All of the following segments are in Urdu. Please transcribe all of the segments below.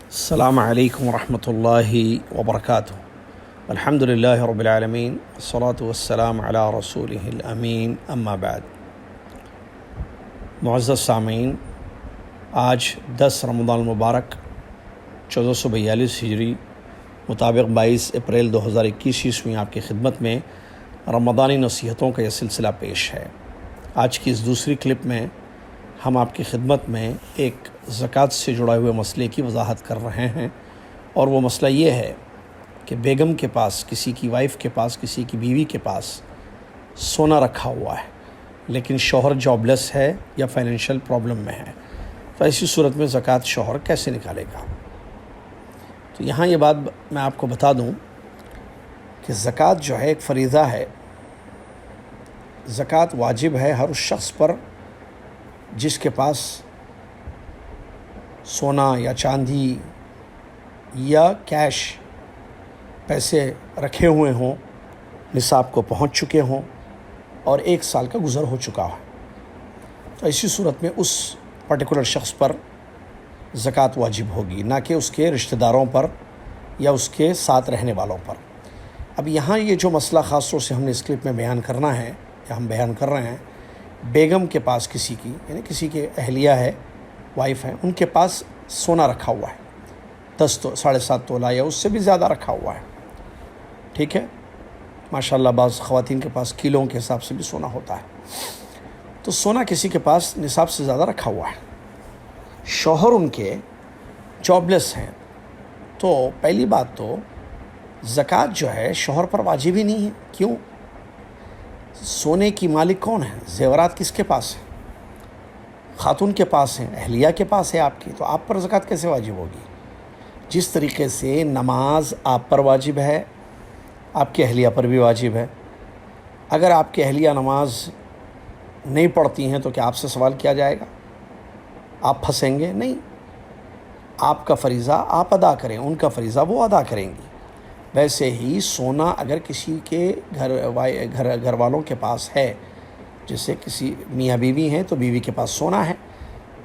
السلام علیکم ورحمۃ اللہ وبرکاتہ۔ الحمد للہ رب العالمین والصلاة والسلام علی رسولہ الامین، اما بعد۔ معزز سامعین، آج 10 رمضان المبارک 1442 ہجری مطابق 22 اپریل 2021 عیسوی آپ کی خدمت میں رمضانی نصیحتوں کا یہ سلسلہ پیش ہے۔ آج کی اس دوسری کلپ میں ہم آپ کی خدمت میں ایک زکوٰۃ سے جڑے ہوئے مسئلے کی وضاحت کر رہے ہیں، اور وہ مسئلہ یہ ہے کہ بیگم کے پاس، کسی کی وائف کے پاس، کسی کی بیوی کے پاس سونا رکھا ہوا ہے، لیکن شوہر جاب لیس ہے یا فائنینشیل پرابلم میں ہے، تو ایسی صورت میں زکوٰۃ شوہر کیسے نکالے گا؟ تو یہاں یہ بات میں آپ کو بتا دوں کہ زکوٰۃ جو ہے ایک فریضہ ہے۔ زکوٰۃ واجب ہے ہر اس شخص پر جس کے پاس سونا یا چاندی یا کیش پیسے رکھے ہوئے ہوں، نصاب کو پہنچ چکے ہوں اور 1 سال کا گزر ہو چکا ہے، تو ایسی صورت میں اس پرٹیکولر شخص پر زکوٰۃ واجب ہوگی، نہ کہ اس کے رشتہ داروں پر یا اس کے ساتھ رہنے والوں پر۔ اب یہاں یہ جو مسئلہ خاص طور سے ہم نے اس کلپ میں بیان کرنا ہے یا ہم بیان کر رہے ہیں، بیگم کے پاس کسی کی، یعنی کسی کے اہلیہ ہے، وائف ہے، ان کے پاس سونا رکھا ہوا ہے، 7.5 تولہ یا اس سے بھی زیادہ رکھا ہوا ہے، ٹھیک ہے؟ ماشاءاللہ بعض خواتین کے پاس کلوں کے حساب سے بھی سونا ہوتا ہے، تو سونا کسی کے پاس نصاب سے زیادہ رکھا ہوا ہے، شوہر ان کے جاب لیس ہیں، تو پہلی بات تو زکوٰۃ جو ہے شوہر پر واجب ہی نہیں ہے۔ کیوں؟ سونے کی مالک کون ہے؟ زیورات کس کے پاس ہیں؟ خاتون کے پاس ہیں، اہلیہ کے پاس ہے آپ کی، تو آپ پر زکوٰۃ کیسے واجب ہوگی؟ جس طریقے سے نماز آپ پر واجب ہے، آپ کے اہلیہ پر بھی واجب ہے۔ اگر آپ کے اہلیہ نماز نہیں پڑھتی ہیں تو کیا آپ سے سوال کیا جائے گا؟ آپ پھنسیں گے؟ نہیں، آپ کا فریضہ آپ ادا کریں، ان کا فریضہ وہ ادا کریں گی۔ ویسے ہی سونا اگر کسی کے گھر والوں کے پاس ہے، جیسے کسی میاں بیوی ہیں تو بیوی کے پاس سونا ہے،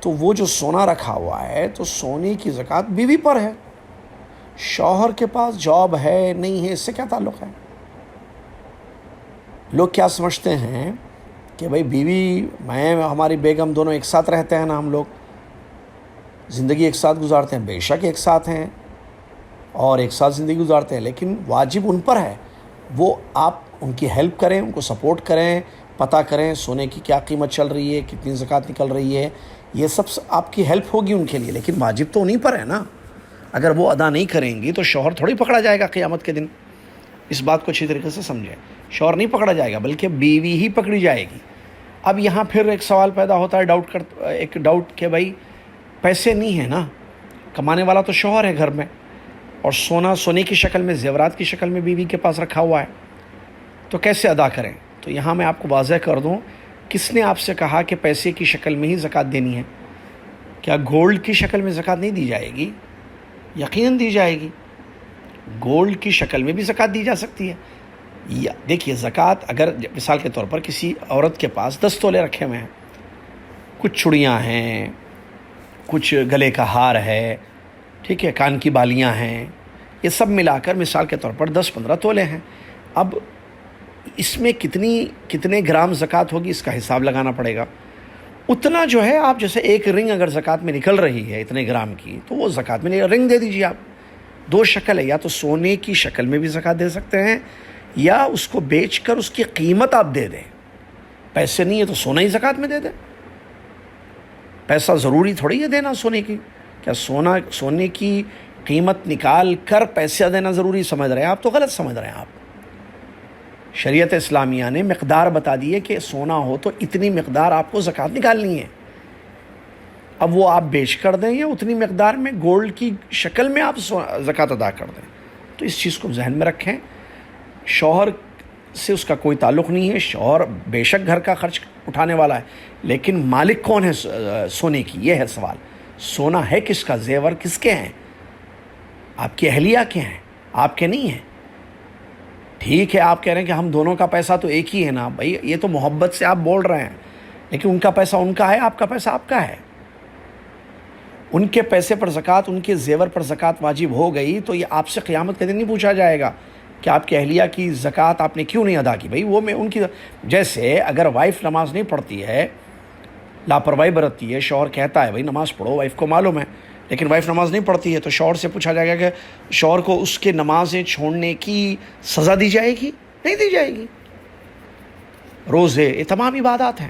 تو وہ جو سونا رکھا ہوا ہے تو سونے کی زکوٰۃ بیوی پر ہے۔ شوہر کے پاس جاب ہے نہیں ہے، اس سے کیا تعلق ہے؟ لوگ کیا سمجھتے ہیں کہ بھئی بیوی، ہماری بیگم دونوں ایک ساتھ رہتے ہیں نا، ہم لوگ زندگی ایک ساتھ گزارتے ہیں، بے شک ایک ساتھ ہیں اور ایک ساتھ زندگی گزارتے ہیں، لیکن واجب ان پر ہے، وہ آپ ان کی ہیلپ کریں، ان کو سپورٹ کریں، پتہ کریں سونے کی کیا قیمت چل رہی ہے، کتنی زکوٰۃ نکل رہی ہے، یہ سب آپ کی ہیلپ ہوگی ان کے لیے، لیکن واجب تو انہیں پر ہے نا۔ اگر وہ ادا نہیں کریں گی تو شوہر تھوڑی پکڑا جائے گا قیامت کے دن۔ اس بات کو اچھی طریقے سے سمجھیں، شوہر نہیں پکڑا جائے گا بلکہ بیوی ہی پکڑی جائے گی۔ اب یہاں پھر ایک سوال پیدا ہوتا ہے، ایک ڈاؤٹ کہ بھائی پیسے نہیں ہیں نا، کمانے والا تو شوہر ہے گھر میں، اور سونے کی شکل میں، زیورات کی شکل میں بیوی کے پاس رکھا ہوا ہے، تو کیسے ادا کریں؟ تو یہاں میں آپ کو واضح کر دوں، کس نے آپ سے کہا کہ پیسے کی شکل میں ہی زکوٰۃ دینی ہے؟ کیا گولڈ کی شکل میں زکوٰۃ نہیں دی جائے گی؟ یقیناً دی جائے گی، گولڈ کی شکل میں بھی زکوٰۃ دی جا سکتی ہے۔ دیکھیے، زکوٰۃ اگر مثال کے طور پر کسی عورت کے پاس 10 تولے رکھے ہوئے ہیں، کچھ چوڑیاں ہیں، کچھ گلے کا ہار ہے، ٹھیک ہے، کان کی بالیاں ہیں، یہ سب ملا کر مثال کے طور پر 10-15 تولے ہیں۔ اب اس میں کتنے گرام زکوٰۃ ہوگی، اس کا حساب لگانا پڑے گا۔ اتنا جو ہے، آپ جیسے ایک رنگ اگر زکوٰۃ میں نکل رہی ہے اتنے گرام کی، تو وہ زکوٰۃ میں رنگ دے دیجیے آپ۔ 2 شکل ہے، یا تو سونے کی شکل میں بھی زکوٰۃ دے سکتے ہیں، یا اس کو بیچ کر اس کی قیمت آپ دے دیں۔ پیسے نہیں ہے تو سونا ہی زکوٰۃ میں دے دیں، پیسہ ضروری تھوڑی ہے دینا سونے کی۔ کیا سونے کی قیمت نکال کر پیسہ دینا ضروری سمجھ رہے ہیں آپ؟ تو غلط سمجھ رہے ہیں آپ۔ شریعت اسلامیہ نے مقدار بتا دی ہے کہ سونا ہو تو اتنی مقدار آپ کو زکوٰۃ نکالنی ہے۔ اب وہ آپ بیچ کر دیں یا اتنی مقدار میں گولڈ کی شکل میں آپ زکوٰۃ ادا کر دیں، تو اس چیز کو ذہن میں رکھیں۔ شوہر سے اس کا کوئی تعلق نہیں ہے، شوہر بے شک گھر کا خرچ اٹھانے والا ہے، لیکن مالک کون ہے سونے کی؟ یہ ہے سوال۔ سونا ہے کس کا؟ زیور کس کے ہیں؟ آپ کی اہلیہ کے ہیں، آپ کے نہیں ہیں۔ ٹھیک ہے، آپ کہہ رہے ہیں کہ ہم دونوں کا پیسہ تو ایک ہی ہے نا، بھائی یہ تو محبت سے آپ بول رہے ہیں، لیکن ان کا پیسہ ان کا ہے، آپ کا پیسہ آپ کا ہے۔ ان کے پیسے پر زکوٰۃ، ان کے زیور پر زکوٰۃ واجب ہو گئی تو یہ آپ سے قیامت کے دن نہیں پوچھا جائے گا کہ آپ کی اہلیہ کی زکوٰۃ آپ نے کیوں نہیں ادا کی. بھائی وہ میں ان کی، جیسے اگر وائف نماز نہیں پڑھتی ہے، لاپرواہی برتتی ہے، شوہر کہتا ہے بھائی نماز پڑھو، وائف کو معلوم ہے، لیکن وائف نماز نہیں پڑھتی ہے، تو شوہر سے پوچھا جائے گا کہ شوہر کو اس کے نمازیں چھوڑنے کی سزا دی جائے گی؟ نہیں دی جائے گی. روزے، یہ تمام عبادات ہیں.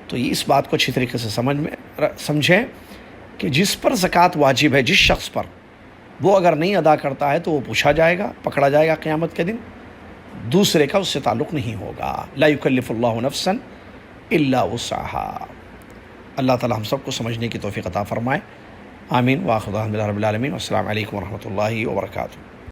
تو یہ اس بات کو اچھی طریقے سے سمجھیں کہ جس پر زکوٰۃ واجب ہے، جس شخص پر، وہ اگر نہیں ادا کرتا ہے تو وہ پوچھا جائے گا، پکڑا جائے گا قیامت کے دن. دوسرے کا اس سے تعلق نہیں ہوگا. لا یکلف اللہ نفسا الا وسعها. اللہ تعالی ہم سب کو سمجھنے کی توفیق عطا فرمائے. آمین. وآخر دعوانا الحمد للہ رب العالمین. والسلام علیکم ورحمۃ اللہ وبرکاتہ.